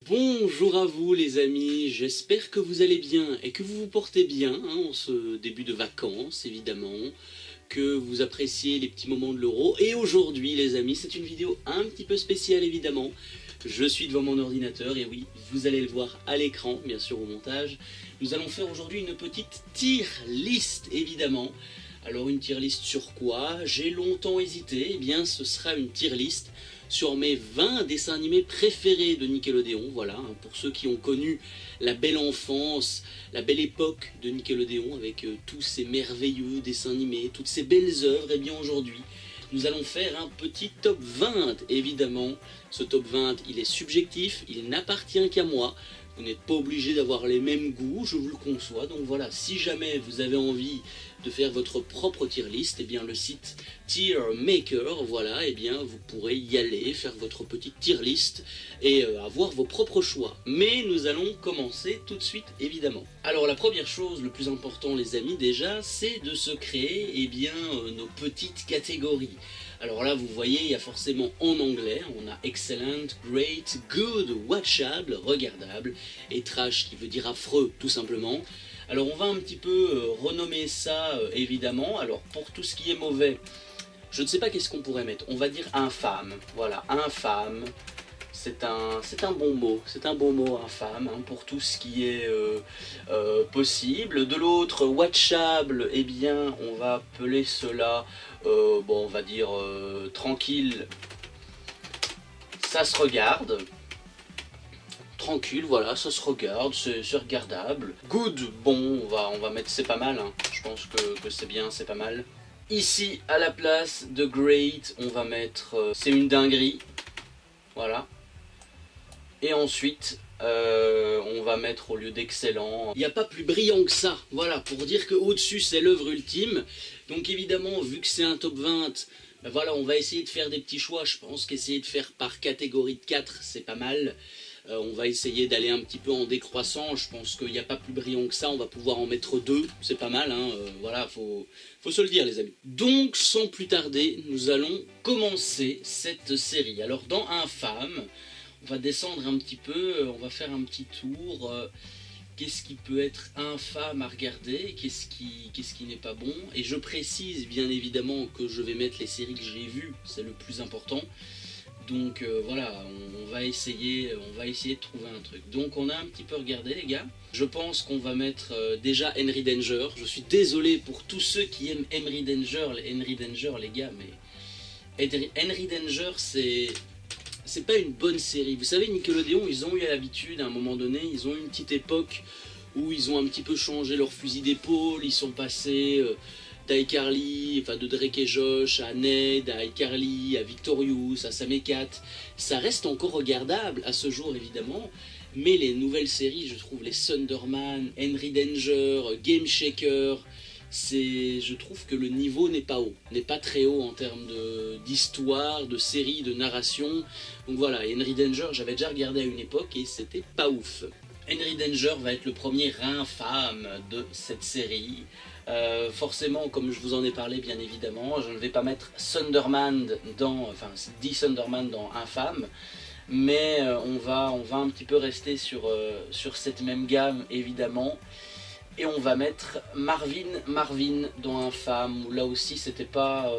Bonjour à vous les amis, j'espère que vous allez bien et que vous vous portez bien en ce début de vacances évidemment, que vous appréciez les petits moments de l'euro. Et aujourd'hui les amis, c'est une vidéo un petit peu spéciale évidemment. Je suis devant mon ordinateur et oui, vous allez le voir à l'écran, bien sûr au montage. Nous allons faire aujourd'hui une petite tier list évidemment. Alors une tier list sur quoi? J'ai longtemps hésité, eh bien ce sera une tier list sur mes 20 dessins animés préférés de Nickelodeon, voilà, pour ceux qui ont connu la belle enfance, la belle époque de Nickelodeon, avec tous ces merveilleux dessins animés, toutes ces belles œuvres, et bien aujourd'hui, nous allons faire un petit top 20, évidemment. Ce top 20, il est subjectif, il n'appartient qu'à moi. Vous n'êtes pas obligé d'avoir les mêmes goûts, je vous le conçois. Donc voilà, si jamais vous avez envie de faire votre propre tier list, et bien le site Tier Maker, voilà, et bien vous pourrez y aller, faire votre petite tier list et avoir vos propres choix. Mais nous allons commencer tout de suite, évidemment. Alors la première chose, le plus important les amis déjà, c'est de se créer, et bien nos petites catégories. Alors là, vous voyez, il y a forcément en anglais, on a excellent, great, good, watchable, regardable, et trash qui veut dire affreux, tout simplement. Alors on va un petit peu renommer ça, évidemment. Alors pour tout ce qui est mauvais, je ne sais pas qu'est-ce qu'on pourrait mettre. On va dire infâme, voilà, infâme. C'est un bon mot, c'est un bon mot infâme hein, pour tout ce qui est possible. De l'autre, watchable, eh bien on va appeler cela, bon on va dire tranquille, ça se regarde. Tranquille, voilà, ça se regarde, c'est regardable. Good, bon, on va mettre c'est pas mal, hein. Je pense que c'est bien, c'est pas mal. Ici, à la place de great, on va mettre c'est une dinguerie, voilà. Et ensuite, on va mettre au lieu d'excellent, il n'y a pas plus brillant que ça, voilà, pour dire qu'au-dessus c'est l'œuvre ultime. Donc évidemment, vu que c'est un top 20, ben voilà, on va essayer de faire des petits choix. Je pense qu'essayer de faire par catégorie de 4, c'est pas mal. On va essayer d'aller un petit peu en décroissant, je pense qu'il n'y a pas plus brillant que ça, on va pouvoir en mettre 2, c'est pas mal, hein. Voilà, faut se le dire les amis. Donc sans plus tarder, nous allons commencer cette série. Alors dans Infâme, on va descendre un petit peu, on va faire un petit tour, qu'est-ce qui peut être infâme à regarder, qu'est-ce qui n'est pas bon, et je précise bien évidemment que je vais mettre les séries que j'ai vues, c'est le plus important. Donc voilà, on va essayer de trouver un truc. Donc on a un petit peu regardé les gars. Je pense qu'on va mettre déjà Henry Danger. Je suis désolé pour tous ceux qui aiment Henry Danger les gars, mais Henry Danger c'est pas une bonne série. Vous savez, Nickelodeon, ils ont eu l'habitude à un moment donné, ils ont eu une petite époque où ils ont un petit peu changé leur fusil d'épaule, ils sont passés d'iCarly, enfin de Drake et Josh, à Ned, à iCarly, à Victorious, à Sam et Cat. Ça reste encore regardable à ce jour évidemment, mais les nouvelles séries, je trouve les Thunderman, Henry Danger, Game Shaker, je trouve que le niveau n'est pas haut, n'est pas très haut en termes d'histoire, de série, de narration. Donc voilà, Henry Danger, j'avais déjà regardé à une époque et c'était pas ouf. Henry Danger va être le premier infâme de cette série. Forcément, comme je vous en ai parlé bien évidemment, je ne vais pas mettre Thunderman dans, enfin dit Thunderman dans Infâme, mais on va un petit peu rester sur cette même gamme évidemment, et on va mettre Marvin dans Infâme, où là aussi c'était pas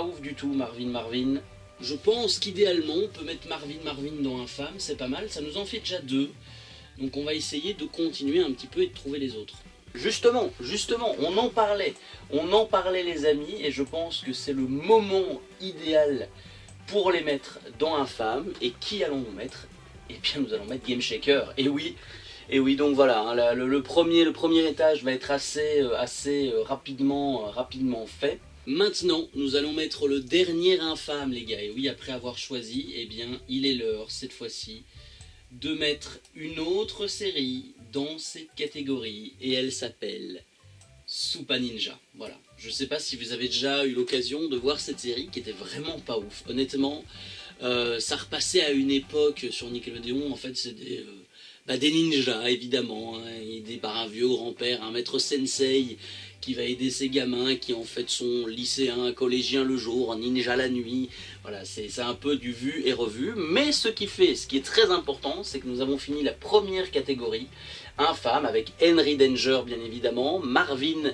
ouf du tout, Marvin. Je pense qu'idéalement on peut mettre Marvin dans Infâme, c'est pas mal, ça nous en fait déjà 2, donc on va essayer de continuer un petit peu et de trouver les autres. Justement, on en parlait les amis, et je pense que c'est le moment idéal pour les mettre dans Infâme. Et qui allons-nous mettre? Eh bien nous allons mettre Game Shaker, et oui, donc voilà, hein, le premier étage va être assez rapidement fait. Maintenant, nous allons mettre le dernier infâme les gars, et oui, après avoir choisi, eh bien il est l'heure cette fois-ci de mettre une autre série dans cette catégorie, et elle s'appelle Super Ninja. Voilà, je sais pas si vous avez déjà eu l'occasion de voir cette série qui était vraiment pas ouf, honnêtement. Ça repassait à une époque sur Nickelodeon, en fait c'est des ninjas évidemment, hein, aidés par un vieux grand-père, un maître sensei qui va aider ses gamins, qui en fait sont lycéens, collégiens le jour, ninja la nuit. Voilà, c'est un peu du vu et revu. Mais ce qui est très important, c'est que nous avons fini la première catégorie, infâme, avec Henry Danger bien évidemment, Marvin,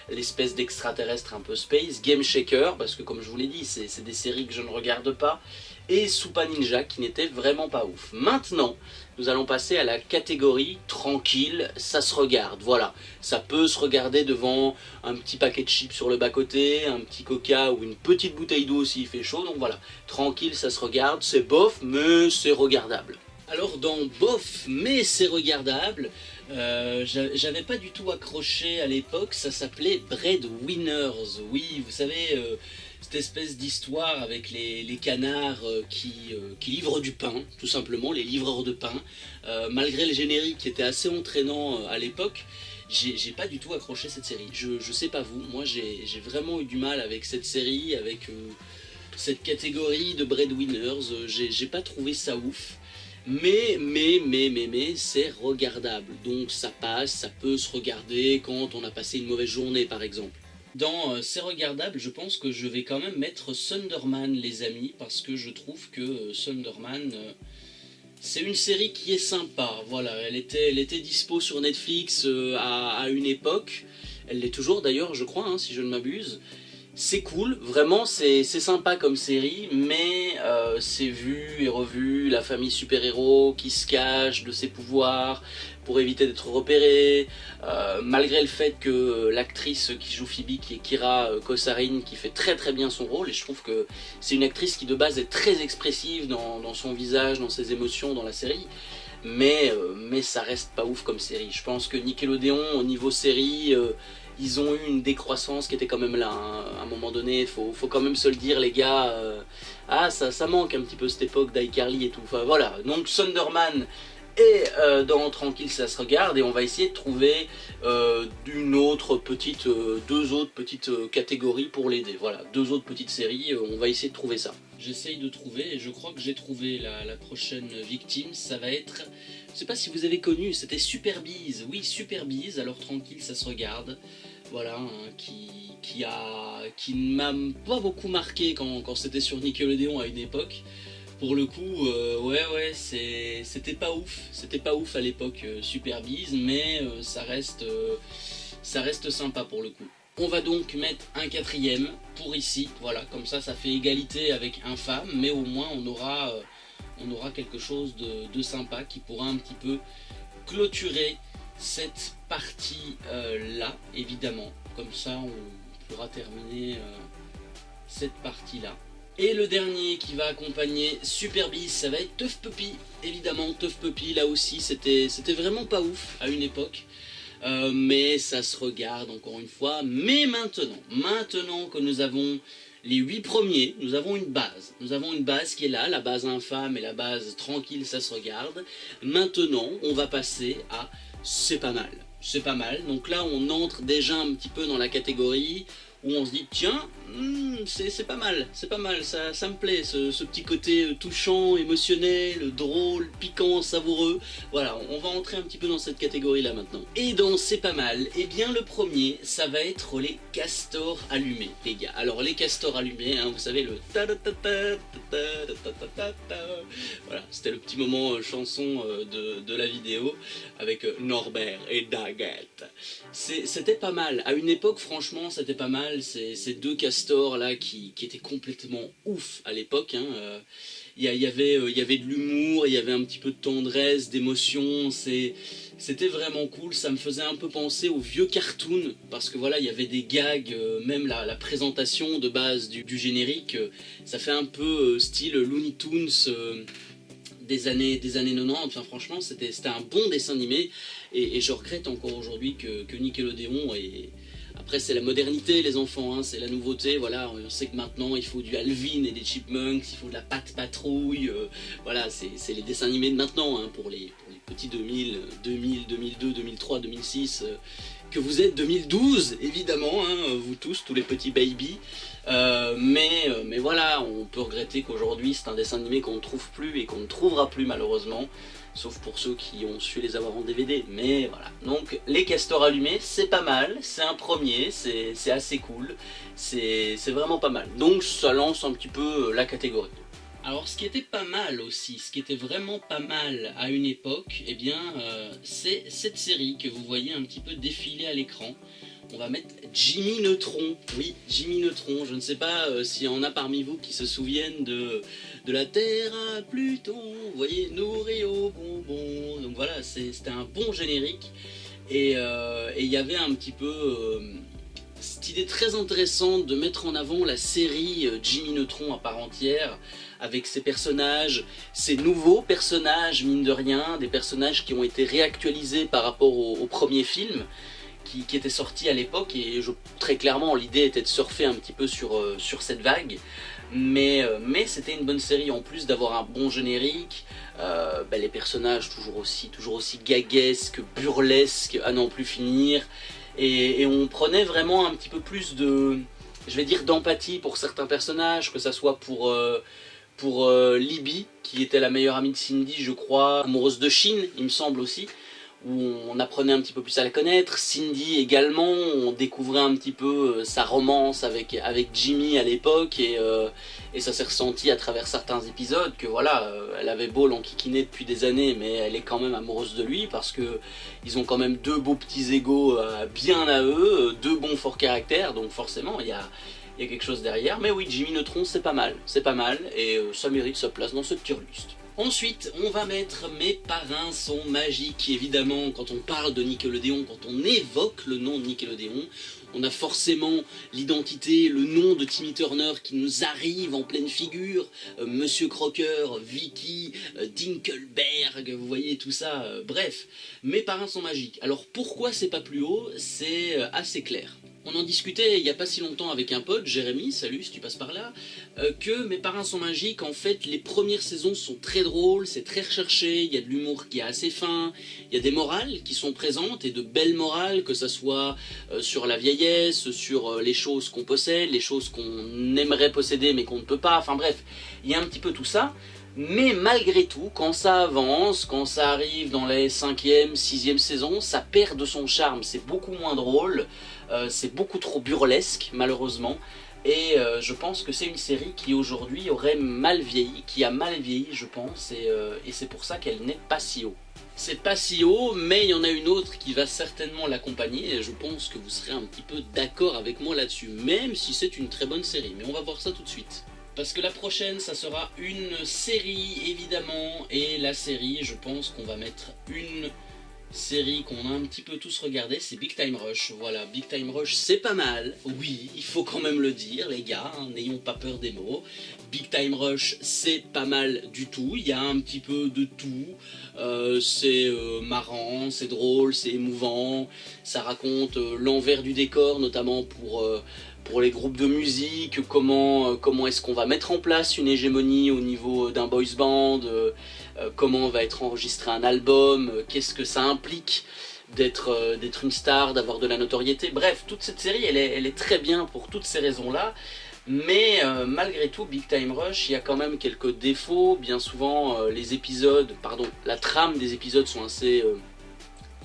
l'espèce d'extraterrestre un peu space, Game Shaker, parce que comme je vous l'ai dit, c'est des séries que je ne regarde pas, et Super Ninja qui n'était vraiment pas ouf. Maintenant, nous allons passer à la catégorie tranquille, ça se regarde, voilà. Ça peut se regarder devant un petit paquet de chips sur le bas-côté, un petit coca ou une petite bouteille d'eau s'il fait chaud, donc voilà. Tranquille, ça se regarde, c'est bof, mais c'est regardable. Alors dans bof, mais c'est regardable, j'avais pas du tout accroché à l'époque, ça s'appelait Breadwinners. Oui, vous savez, cette espèce d'histoire avec les canards qui livrent du pain, tout simplement, les livreurs de pain. Malgré le générique qui était assez entraînant à l'époque, j'ai pas du tout accroché cette série. Je sais pas vous, moi j'ai vraiment eu du mal avec cette série, avec cette catégorie de Breadwinners, j'ai pas trouvé ça ouf. Mais c'est regardable, donc ça passe, ça peut se regarder quand on a passé une mauvaise journée par exemple. Dans c'est regardable, je pense que je vais quand même mettre Sunderman les amis, parce que je trouve que Sunderman, c'est une série qui est sympa, voilà, elle était dispo sur Netflix à une époque, elle l'est toujours d'ailleurs je crois, hein, si je ne m'abuse. C'est cool, vraiment c'est sympa comme série, mais c'est vu et revu, la famille super-héros qui se cache de ses pouvoirs pour éviter d'être repéré, malgré le fait que l'actrice qui joue Phoebe, qui est Kira Kosarin, qui fait très très bien son rôle, et je trouve que c'est une actrice qui de base est très expressive dans son visage, dans ses émotions dans la série, mais ça reste pas ouf comme série. Je pense que Nickelodeon au niveau série, ils ont eu une décroissance qui était quand même là, hein. À un moment donné, faut quand même se le dire les gars, ça manque un petit peu cette époque d'iCarly et tout, enfin voilà, donc Sunderman et dans Tranquille ça se regarde, et on va essayer de trouver deux autres petites catégories pour l'aider, voilà, deux autres petites séries, on va essayer de trouver ça. J'essaye de trouver, et je crois que j'ai trouvé la prochaine victime, ça va être, je sais pas si vous avez connu, c'était Super Bees, oui Super Bees, alors Tranquille ça se regarde, voilà, hein, qui ne m'a pas beaucoup marqué quand c'était sur Nickelodeon à une époque. Pour le coup, ouais, c'était pas ouf à l'époque Super Bees, mais ça reste sympa pour le coup. On va donc mettre un quatrième pour ici, voilà, comme ça fait égalité avec Infâme, mais au moins on aura quelque chose de sympa qui pourra un petit peu clôturer cette partie là, évidemment, comme ça on pourra terminer cette partie là. Et le dernier qui va accompagner Super Bees, ça va être Tough Puppy, évidemment. Tough Puppy, là aussi, c'était vraiment pas ouf à une époque, mais ça se regarde encore une fois. Mais maintenant que nous avons les 8 premiers, nous avons une base qui est là, la base infâme et la base tranquille, ça se regarde. Maintenant, on va passer à c'est pas mal. Donc là, on entre déjà un petit peu dans la catégorie où on se dit tiens, c'est pas mal, ça me plaît, ce petit côté touchant, émotionnel, drôle, piquant, savoureux. Voilà, on va entrer un petit peu dans cette catégorie là maintenant. Et dans c'est pas mal, eh bien le premier, ça va être les castors allumés, les gars. Alors les castors allumés, hein, vous savez, le voilà, c'était le petit moment chanson de la vidéo avec Norbert et Daggett. C'était pas mal, à une époque franchement c'était pas mal. Ces deux castors là qui étaient complètement ouf à l'époque, hein. Il y avait de l'humour, il y avait un petit peu de tendresse, d'émotion, c'était vraiment cool. Ça me faisait un peu penser aux vieux cartoons, parce que voilà, il y avait des gags, même la présentation de base du générique, ça fait un peu style Looney Tunes des années 90, enfin franchement c'était un bon dessin animé, et je regrette encore aujourd'hui que Nickelodeon est... Après c'est la modernité les enfants, hein, c'est la nouveauté, voilà, on sait que maintenant il faut du Alvin et des Chipmunks, il faut de la Pat' Patrouille, voilà, c'est les dessins animés de maintenant, hein, pour les petits 2000, 2002, 2003, 2006, que vous êtes 2012, évidemment, hein, vous tous, tous les petits babies. Mais voilà, on peut regretter qu'aujourd'hui c'est un dessin animé qu'on ne trouve plus et qu'on ne trouvera plus malheureusement, sauf pour ceux qui ont su les avoir en DVD, mais voilà. Donc les castors allumés, c'est pas mal, c'est un premier, c'est assez cool, c'est vraiment pas mal. Donc ça lance un petit peu la catégorie. Alors ce qui était pas mal aussi, ce qui était vraiment pas mal à une époque, eh bien c'est cette série que vous voyez un petit peu défiler à l'écran. On va mettre Jimmy Neutron, oui, Jimmy Neutron, je ne sais pas s'il y en a parmi vous qui se souviennent de la Terre à Pluton, vous voyez, nourri au bonbon, donc voilà, c'était un bon générique, et il y avait un petit peu cette idée très intéressante de mettre en avant la série Jimmy Neutron à part entière, avec ses personnages, ces nouveaux personnages, mine de rien, des personnages qui ont été réactualisés par rapport au premier film, qui était sorti à l'époque, et très clairement l'idée était de surfer un petit peu sur cette vague, mais c'était une bonne série en plus d'avoir un bon générique, les personnages toujours aussi gaguesques, burlesques à n'en plus finir, et on prenait vraiment un petit peu plus de, je vais dire, d'empathie pour certains personnages, que ça soit pour Libby, qui était la meilleure amie de Cindy, je crois, amoureuse de Shin, il me semble aussi, où on apprenait un petit peu plus à la connaître. Cindy également, on découvrait un petit peu sa romance avec Jimmy à l'époque, et ça s'est ressenti à travers certains épisodes que voilà, elle avait beau l'enquiquiner depuis des années, mais elle est quand même amoureuse de lui, parce que ils ont quand même deux beaux petits égos bien à eux, deux bons forts caractères, donc forcément il y a quelque chose derrière. Mais oui, Jimmy Neutron, c'est pas mal, et ça mérite sa place dans cette tier list. Ensuite, on va mettre Mes parrains sont magiques. Évidemment, quand on parle de Nickelodeon, quand on évoque le nom de Nickelodeon, on a forcément l'identité, le nom de Timmy Turner qui nous arrive en pleine figure. Monsieur Crocker, Vicky, Dinkelberg, vous voyez tout ça. Bref, Mes parrains sont magiques. Alors pourquoi c'est pas plus haut? C'est assez clair. On en discutait il n'y a pas si longtemps avec un pote, Jérémy, salut si tu passes par là, que Mes parrains sont magiques, en fait les premières saisons sont très drôles, c'est très recherché, il y a de l'humour qui est assez fin, il y a des morales qui sont présentes, et de belles morales, que ça soit sur la vieillesse, sur les choses qu'on possède, les choses qu'on aimerait posséder mais qu'on ne peut pas, enfin bref, il y a un petit peu tout ça. Mais malgré tout, quand ça avance, quand ça arrive dans les 5e, 6e saisons, ça perd de son charme, c'est beaucoup moins drôle, c'est beaucoup trop burlesque malheureusement, et je pense que c'est une série qui aujourd'hui aurait mal vieilli, qui a mal vieilli je pense, et c'est pour ça qu'elle n'est pas si haut. C'est pas si haut, mais il y en a une autre qui va certainement l'accompagner, et je pense que vous serez un petit peu d'accord avec moi là-dessus, même si c'est une très bonne série, mais on va voir ça tout de suite. Parce que la prochaine, ça sera une série, évidemment, et la série, je pense qu'on va mettre une série qu'on a un petit peu tous regardé, c'est Big Time Rush. Voilà, Big Time Rush, c'est pas mal, oui, il faut quand même le dire, les gars, hein, n'ayons pas peur des mots. Big Time Rush, c'est pas mal du tout, il y a un petit peu de tout, c'est marrant, c'est drôle, c'est émouvant, ça raconte l'envers du décor, notamment pour les groupes de musique, comment est-ce qu'on va mettre en place une hégémonie au niveau d'un boys band, comment va être enregistré un album, qu'est-ce que ça implique d'être une star, d'avoir de la notoriété. Bref, toute cette série, elle est très bien pour toutes ces raisons-là, mais malgré tout, Big Time Rush, il y a quand même quelques défauts. Bien souvent, la trame des épisodes sont assez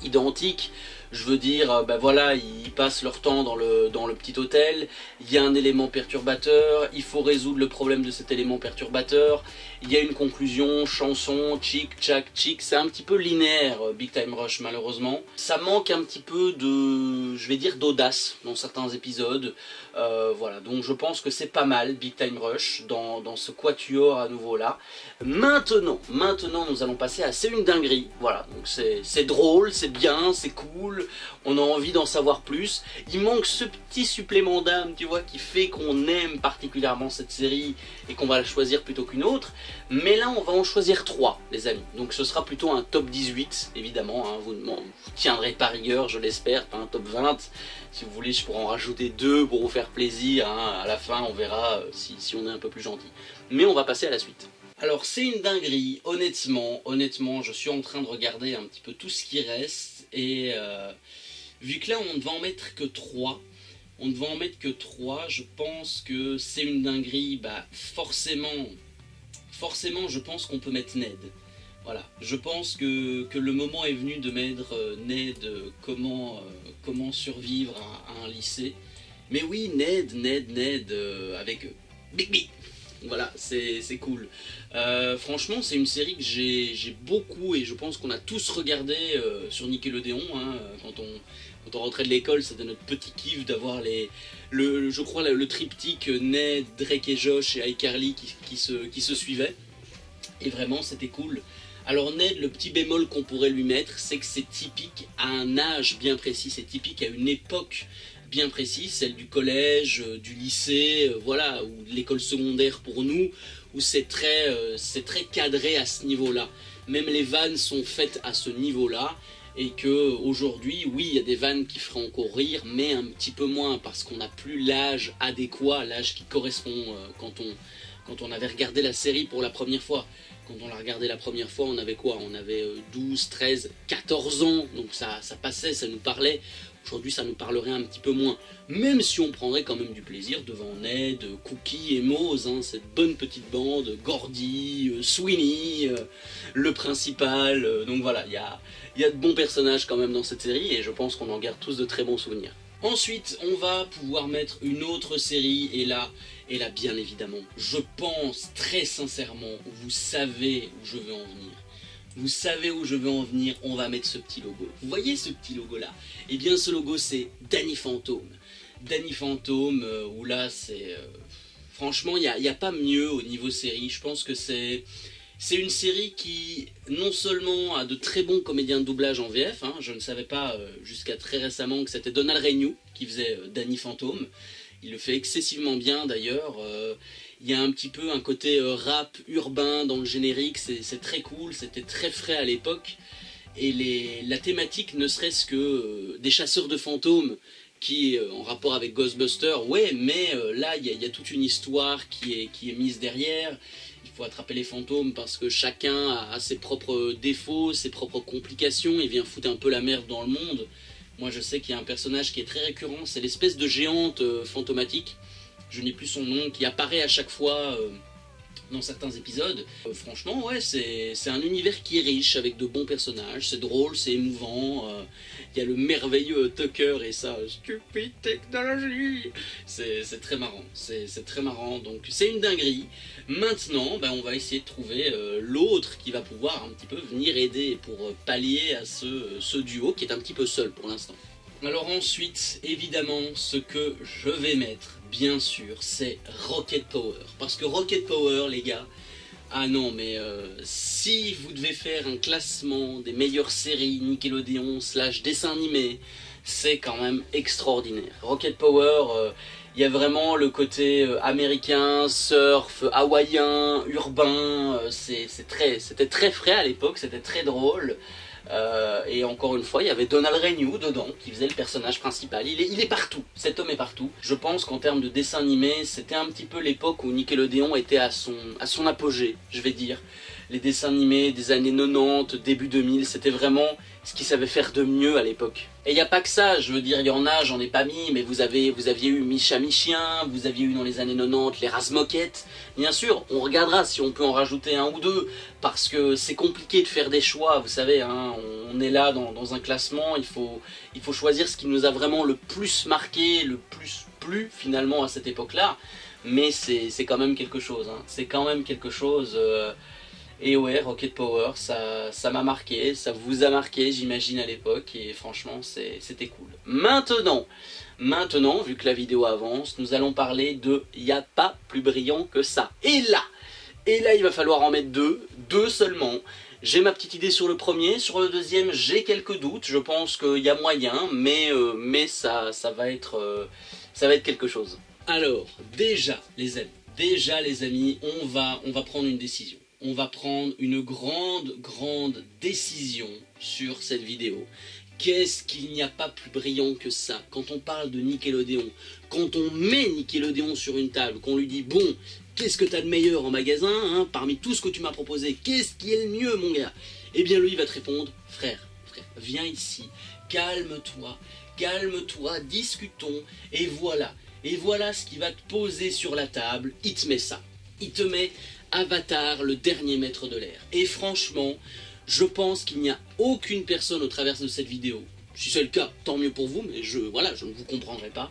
identiques. Je veux dire, voilà, ils passent leur temps dans le petit hôtel, il y a un élément perturbateur, il faut résoudre le problème de cet élément perturbateur, il y a une conclusion, chanson, tchic, tchac, tchic, c'est un petit peu linéaire, Big Time Rush malheureusement. Ça manque un petit peu de, je vais dire, d'audace dans certains épisodes, voilà, donc je pense que c'est pas mal, Big Time Rush, dans ce quatuor à nouveau là. Maintenant, nous allons passer à C'est une dinguerie, voilà, donc c'est drôle, c'est bien, c'est cool, on a envie d'en savoir plus. Il manque ce petit supplément d'âme, tu vois, qui fait qu'on aime particulièrement cette série et qu'on va la choisir plutôt qu'une autre. Mais là, on va en choisir 3, les amis. Donc ce sera plutôt un top 18, évidemment. Hein. Vous tiendrez par rigueur, je l'espère, pas un top 20. Si vous voulez, je pourrais en rajouter 2 pour vous faire plaisir. Hein. À la fin, on verra si on est un peu plus gentil. Mais on va passer à la suite. Alors, C'est une dinguerie, honnêtement, je suis en train de regarder un petit peu tout ce qui reste, et vu que là on ne va en mettre que 3, je pense que c'est une dinguerie, bah forcément je pense qu'on peut mettre Ned. Voilà, je pense que le moment est venu de mettre Ned, comment survivre à un lycée. Mais oui, Ned, avec Bigby. Voilà, c'est cool. Franchement, c'est une série que j'ai beaucoup, et je pense qu'on a tous regardé sur Nickelodeon, hein, quand on rentrait de l'école. C'était notre petit kiff d'avoir je crois le triptyque Ned, Drake et Josh et iCarly qui se suivaient. Et vraiment, c'était cool. Alors Ned, le petit bémol qu'on pourrait lui mettre, c'est que c'est typique à un âge bien précis, c'est typique à une époque bien précise, celle du collège, du lycée, voilà, ou de l'école secondaire pour nous, où c'est très cadré à ce niveau-là. Même les vannes sont faites à ce niveau-là, et que aujourd'hui, oui, il y a des vannes qui feraient encore rire, mais un petit peu moins, parce qu'on n'a plus l'âge adéquat, l'âge qui correspond quand on avait regardé la série pour la première fois. Quand on l'a regardé la première fois, on avait quoi? On avait 12, 13, 14 ans, donc ça passait, ça nous parlait. Aujourd'hui, ça nous parlerait un petit peu moins. Même si on prendrait quand même du plaisir devant Ned, Cookie et Mose, hein, cette bonne petite bande, Gordy, Sweeney, le principal. Donc voilà, il y a de bons personnages quand même dans cette série, et je pense qu'on en garde tous de très bons souvenirs. Ensuite, on va pouvoir mettre une autre série, et là bien évidemment, je pense très sincèrement, vous savez où je veux en venir. Vous savez où je veux en venir, on va mettre ce petit logo. Vous voyez ce petit logo là? Eh bien ce logo, c'est Danny Phantom. Danny Phantom, où là c'est... franchement, il n'y a pas mieux au niveau série. Je pense que c'est une série qui non seulement a de très bons comédiens de doublage en VF, hein, je ne savais pas jusqu'à très récemment que c'était Donald Renew qui faisait Danny Phantom. Il le fait excessivement bien d'ailleurs. Il y a un petit peu un côté rap urbain dans le générique, c'est très cool, c'était très frais à l'époque. Et la thématique, ne serait-ce que des chasseurs de fantômes, qui est en rapport avec Ghostbusters, ouais, mais là il y a toute une histoire qui est mise derrière. Il faut attraper les fantômes parce que chacun a ses propres défauts, ses propres complications, il vient foutre un peu la merde dans le monde. Moi je sais qu'il y a un personnage qui est très récurrent, c'est l'espèce de géante fantomatique, je n'ai plus son nom, qui apparaît à chaque fois dans certains épisodes. Franchement, ouais, c'est un univers qui est riche, avec de bons personnages, c'est drôle, c'est émouvant. Il y a le merveilleux Tucker et sa stupide technologie. C'est très marrant, c'est très marrant, donc c'est une dinguerie. Maintenant, ben, on va essayer de trouver l'autre qui va pouvoir un petit peu venir aider pour pallier à ce duo qui est un petit peu seul pour l'instant. Alors ensuite, évidemment, ce que je vais mettre, bien sûr, c'est Rocket Power. Parce que Rocket Power, les gars, ah non, mais si vous devez faire un classement des meilleures séries Nickelodeon / dessins animés, c'est quand même extraordinaire. Rocket Power, il y a vraiment le côté américain, surf, hawaïen, urbain, c'était très frais à l'époque, c'était très drôle. Et encore une fois, il y avait Donald Renew dedans, qui faisait le personnage principal. Il est partout, cet homme est partout. Je pense qu'en termes de dessin animé, c'était un petit peu l'époque où Nickelodeon était à son apogée, je vais dire. Les dessins animés des années 90, début 2000, c'était vraiment ce qu'ils savaient faire de mieux à l'époque. Et il n'y a pas que ça, je veux dire, il y en a, j'en ai pas mis, mais vous aviez eu Micha Michien, vous aviez eu dans les années 90 les Razmoquettes. Bien sûr, on regardera si on peut en rajouter un ou deux, parce que c'est compliqué de faire des choix, vous savez, hein, on est là dans un classement, il faut choisir ce qui nous a vraiment le plus marqué, le plus plu finalement à cette époque-là, mais c'est quand même quelque chose, hein, c'est quand même quelque chose... Et ouais, Rocket Power, ça m'a marqué, ça vous a marqué j'imagine à l'époque, et franchement c'était cool. Maintenant, vu que la vidéo avance, nous allons parler de Y a pas plus brillant que ça. Et là il va falloir en mettre deux seulement. J'ai ma petite idée sur le premier, sur le deuxième j'ai quelques doutes, je pense qu'il y a moyen, mais ça va être quelque chose. Alors, déjà les amis, on va prendre une décision. On va prendre une grande décision sur cette vidéo. Qu'est-ce qu'il n'y a pas plus brillant que ça? Quand on parle de Nickelodeon, quand on met Nickelodeon sur une table, qu'on lui dit « Bon, qu'est-ce que tu as de meilleur en magasin, hein, parmi tout ce que tu m'as proposé? Qu'est-ce qui est le mieux, mon gars ?» Eh bien, lui, il va te répondre « Frère, frère, viens ici, calme-toi, calme-toi, discutons, et voilà ce qui va te poser sur la table, il te met ça, il te met Avatar, le dernier maître de l'air. Et franchement, je pense qu'il n'y a aucune personne au travers de cette vidéo, si c'est le cas, tant mieux pour vous, mais je ne vous comprendrai pas.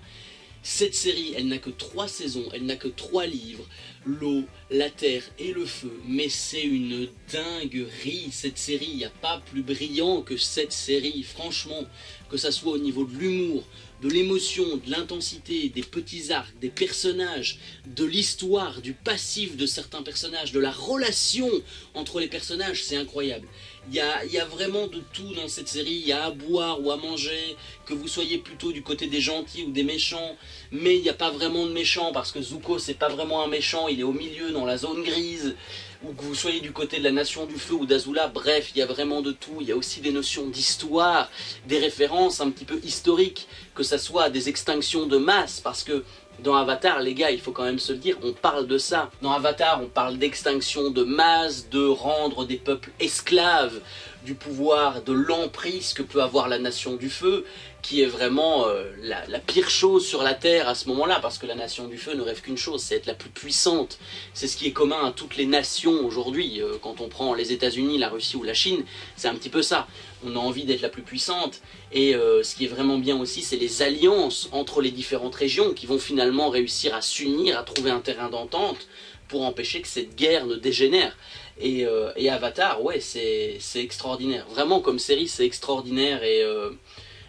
Cette série, elle n'a que 3 saisons, elle n'a que 3 livres, l'eau, la terre et le feu, mais c'est une dinguerie, cette série, il n'y a pas plus brillant que cette série, franchement, que ça soit au niveau de l'humour, de l'émotion, de l'intensité, des petits arcs, des personnages, de l'histoire, du passif de certains personnages, de la relation entre les personnages, c'est incroyable. Il y a vraiment de tout dans cette série, il y a à boire ou à manger, que vous soyez plutôt du côté des gentils ou des méchants, mais il n'y a pas vraiment de méchants, parce que Zuko c'est pas vraiment un méchant, il est au milieu dans la zone grise, ou que vous soyez du côté de la Nation du Feu ou d'Azula, bref, il y a vraiment de tout, il y a aussi des notions d'histoire, des références un petit peu historiques, que ça soit des extinctions de masse, parce que dans Avatar, les gars, il faut quand même se le dire, on parle de ça. Dans Avatar, on parle d'extinction de masse, de rendre des peuples esclaves du pouvoir, de l'emprise que peut avoir la Nation du Feu, qui est vraiment la pire chose sur la Terre à ce moment-là, parce que la Nation du Feu ne rêve qu'une chose, c'est être la plus puissante. C'est ce qui est commun à toutes les nations aujourd'hui. Quand on prend les États-Unis, la Russie ou la Chine, c'est un petit peu ça. On a envie d'être la plus puissante, et ce qui est vraiment bien aussi, c'est les alliances entre les différentes régions qui vont finalement réussir à s'unir, à trouver un terrain d'entente pour empêcher que cette guerre ne dégénère. Et Avatar, ouais, c'est extraordinaire. Vraiment, comme série, c'est extraordinaire, et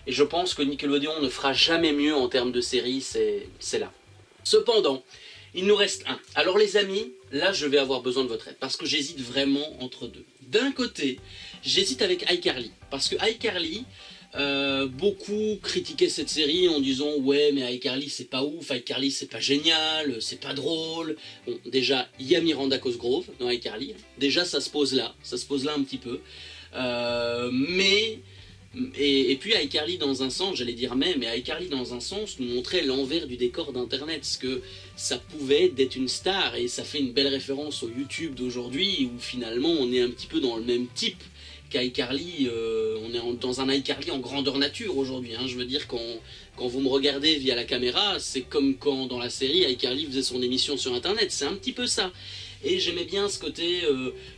je pense que Nickelodeon ne fera jamais mieux en termes de série, c'est là. Cependant, il nous reste un. Alors les amis, là je vais avoir besoin de votre aide, parce que j'hésite vraiment entre deux. D'un côté, j'hésite avec iCarly, parce que iCarly, beaucoup critiquaient cette série en disant « Ouais, mais iCarly c'est pas ouf, iCarly c'est pas génial, c'est pas drôle. » Bon, déjà, il y a Miranda Cosgrove dans iCarly, déjà ça se pose là un petit peu. Et puis iCarly dans un sens, j'allais dire mais iCarly dans un sens nous montrait l'envers du décor d'internet, ce que ça pouvait être une star, et ça fait une belle référence au YouTube d'aujourd'hui où finalement on est un petit peu dans le même type qu'iCarly, on est dans un iCarly en grandeur nature aujourd'hui, hein. Je veux dire, quand vous me regardez via la caméra, c'est comme quand dans la série iCarly faisait son émission sur internet, c'est un petit peu ça. Et j'aimais bien ce côté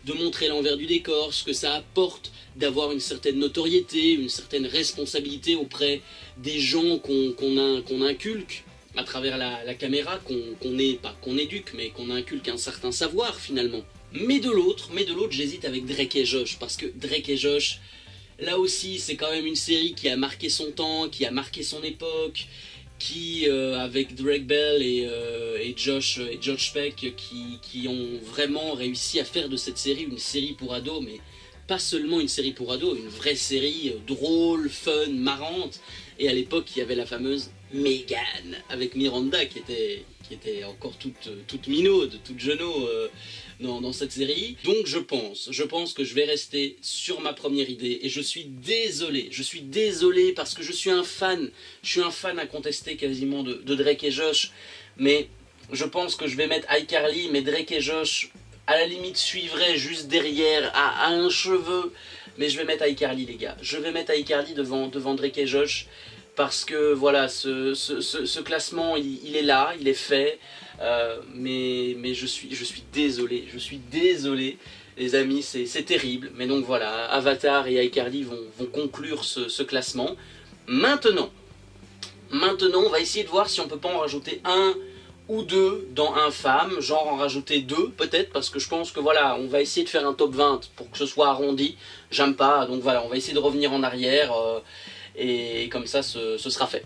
de montrer l'envers du décor, ce que ça apporte d'avoir une certaine notoriété, une certaine responsabilité auprès des gens qu'on inculque à travers la caméra, qu'on éduque, mais qu'on inculque un certain savoir finalement. Mais de l'autre, j'hésite avec Drake et Josh, parce que Drake et Josh, là aussi, c'est quand même une série qui a marqué son temps, qui a marqué son époque, qui, avec Drake Bell et Josh Peck, qui ont vraiment réussi à faire de cette série une série pour ados, mais pas seulement une série pour ados, une vraie série drôle, fun, marrante. Et à l'époque, il y avait la fameuse Megan, avec Miranda, qui était encore toute minaude, toute jeuneau dans cette série. Donc je pense que je vais rester sur ma première idée, et je suis désolé parce que je suis un fan incontesté quasiment de Drake et Josh, mais je pense que je vais mettre iCarly, mais Drake et Josh à la limite suivrait juste derrière à un cheveu, mais je vais mettre iCarly les gars, je vais mettre iCarly devant Drake et Josh, parce que voilà, ce classement il est là, il est fait, mais je suis désolé les amis, c'est terrible, mais donc voilà, Avatar et iCarly vont conclure ce classement. Maintenant on va essayer de voir si on peut pas en rajouter un ou deux dans Infâme, genre en rajouter 2 peut-être, parce que je pense que voilà, on va essayer de faire un top 20 pour que ce soit arrondi, j'aime pas, donc voilà, on va essayer de revenir en arrière, et comme ça ce sera fait.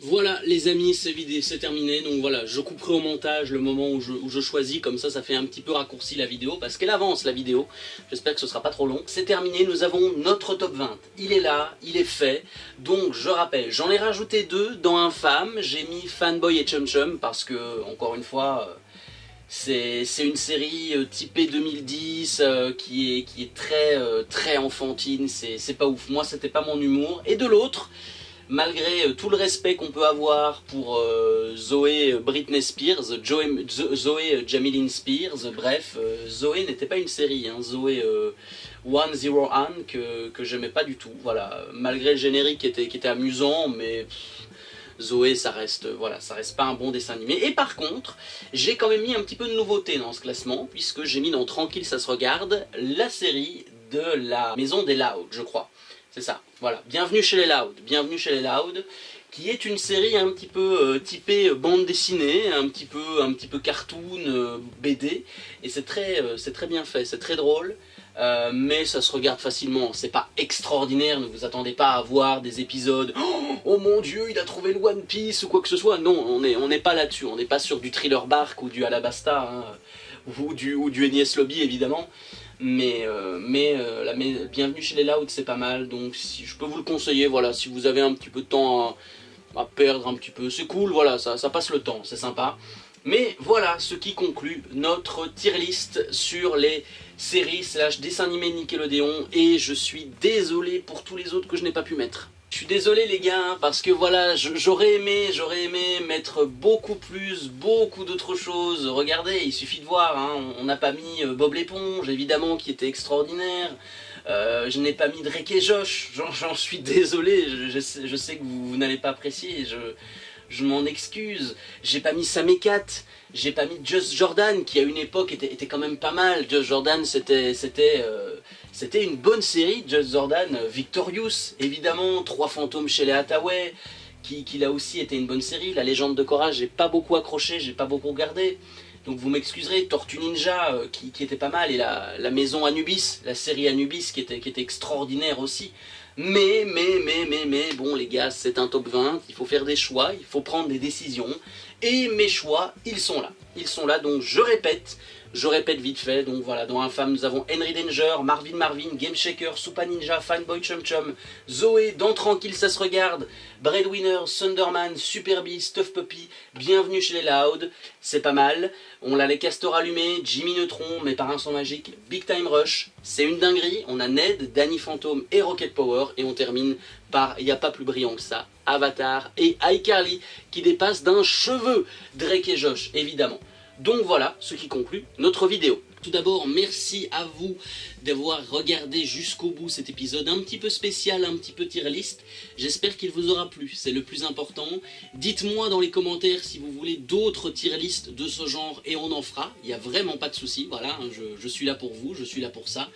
Voilà les amis, c'est terminé, donc voilà, je couperai au montage le moment où je choisis, comme ça fait un petit peu raccourci la vidéo, parce qu'elle avance la vidéo, j'espère que ce sera pas trop long. C'est terminé, nous avons notre top 20, il est là, il est fait, donc je rappelle, j'en ai rajouté 2 dans Infâme, j'ai mis Fanboy et Chum Chum, parce que, encore une fois, c'est une série typée 2010, qui est très enfantine, c'est pas ouf, moi c'était pas mon humour, et de l'autre, malgré tout le respect qu'on peut avoir pour Zoé Britney Spears, Zoé Jamilyn Spears, bref, Zoé n'était pas une série, hein, Zoé 101 que j'aimais pas du tout, voilà, malgré le générique qui était amusant, mais... Zoé, ça reste pas un bon dessin animé. Et par contre, j'ai quand même mis un petit peu de nouveauté dans ce classement, puisque j'ai mis dans Tranquille, ça se regarde, la série de la Maison des Loud, je crois. C'est ça, voilà. Bienvenue chez les Loud, qui est une série un petit peu typée bande dessinée, un petit peu cartoon, BD, et c'est très bien fait, c'est très drôle. Mais ça se regarde facilement, c'est pas extraordinaire, ne vous attendez pas à voir des épisodes oh mon dieu il a trouvé le One Piece ou quoi que ce soit, non, on n'est pas là-dessus, on n'est pas sur du Thriller Bark ou du Alabasta, hein, ou du NES Lobby évidemment, mais Bienvenue chez les Loud c'est pas mal, donc si je peux vous le conseiller, voilà, si vous avez un petit peu de temps à perdre un petit peu, c'est cool, voilà, ça passe le temps, c'est sympa. Mais voilà ce qui conclut notre tier list sur les séries / dessins animés Nickelodeon, et je suis désolé pour tous les autres que je n'ai pas pu mettre. Je suis désolé les gars, hein, parce que voilà, j'aurais aimé mettre beaucoup d'autres choses. Regardez, il suffit de voir, hein, on n'a pas mis Bob l'éponge, évidemment, qui était extraordinaire. Je n'ai pas mis Drake et Josh, j'en suis désolé, je sais que vous n'allez pas apprécier, je m'en excuse. J'ai pas mis Sam et Cat, j'ai pas mis Just Jordan, qui à une époque était quand même pas mal. Just Jordan, c'était une bonne série, Just Jordan. Victorious, évidemment, Trois fantômes chez les Hathaway, qui là aussi était une bonne série. La légende de Korra, j'ai pas beaucoup accroché, j'ai pas beaucoup regardé. Donc vous m'excuserez, Tortue Ninja, qui était pas mal, et la maison Anubis, la série Anubis, qui était extraordinaire aussi. Mais, bon les gars, c'est un top 20, il faut faire des choix, il faut prendre des décisions, et mes choix, ils sont là, donc je répète vite fait, donc voilà, dans Infâme, nous avons Henry Danger, Marvin, Game Shaker, Super Ninja, Fanboy Chum Chum, Zoé, dans Tranquille, ça se regarde, Breadwinner, Thunderman, Super Bee, Stuff Puppy, Bienvenue chez les Loud, c'est pas mal, on a les castors allumés, Jimmy Neutron, Mes parents sont magiques, Big Time Rush, c'est une dinguerie, on a Ned, Danny Phantom et Rocket Power, et on termine par, il n'y a pas plus brillant que ça, Avatar et iCarly, qui dépassent d'un cheveu Drake et Josh, évidemment. Donc voilà ce qui conclut notre vidéo. Tout d'abord, merci à vous d'avoir regardé jusqu'au bout cet épisode un petit peu spécial, un petit peu tier list. J'espère qu'il vous aura plu, c'est le plus important. Dites-moi dans les commentaires si vous voulez d'autres tier list de ce genre et on en fera. Il n'y a vraiment pas de souci, voilà, je suis là pour vous, je suis là pour ça.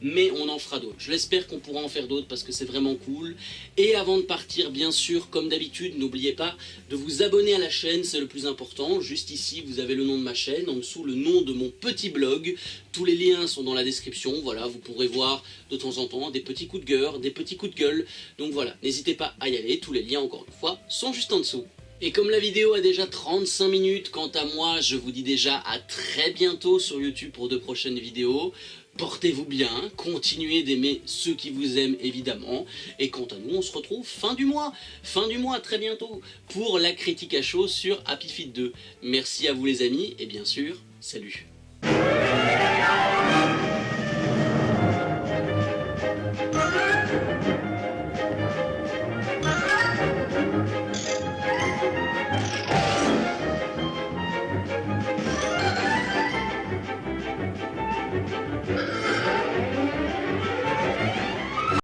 Mais on en fera d'autres. Je l'espère qu'on pourra en faire d'autres parce que c'est vraiment cool. Et avant de partir, bien sûr, comme d'habitude, n'oubliez pas de vous abonner à la chaîne, c'est le plus important. Juste ici, vous avez le nom de ma chaîne, en dessous le nom de mon petit blog. Tous les liens sont dans la description, voilà, vous pourrez voir de temps en temps des petits coups de cœur, des petits coups de gueule. Donc voilà, n'hésitez pas à y aller, tous les liens, encore une fois, sont juste en dessous. Et comme la vidéo a déjà 35 minutes, quant à moi, je vous dis déjà à très bientôt sur YouTube pour de prochaines vidéos. Portez-vous bien, continuez d'aimer ceux qui vous aiment évidemment, et quant à nous on se retrouve fin du mois très bientôt, pour la critique à chaud sur Happy Feet 2. Merci à vous les amis, et bien sûr, salut.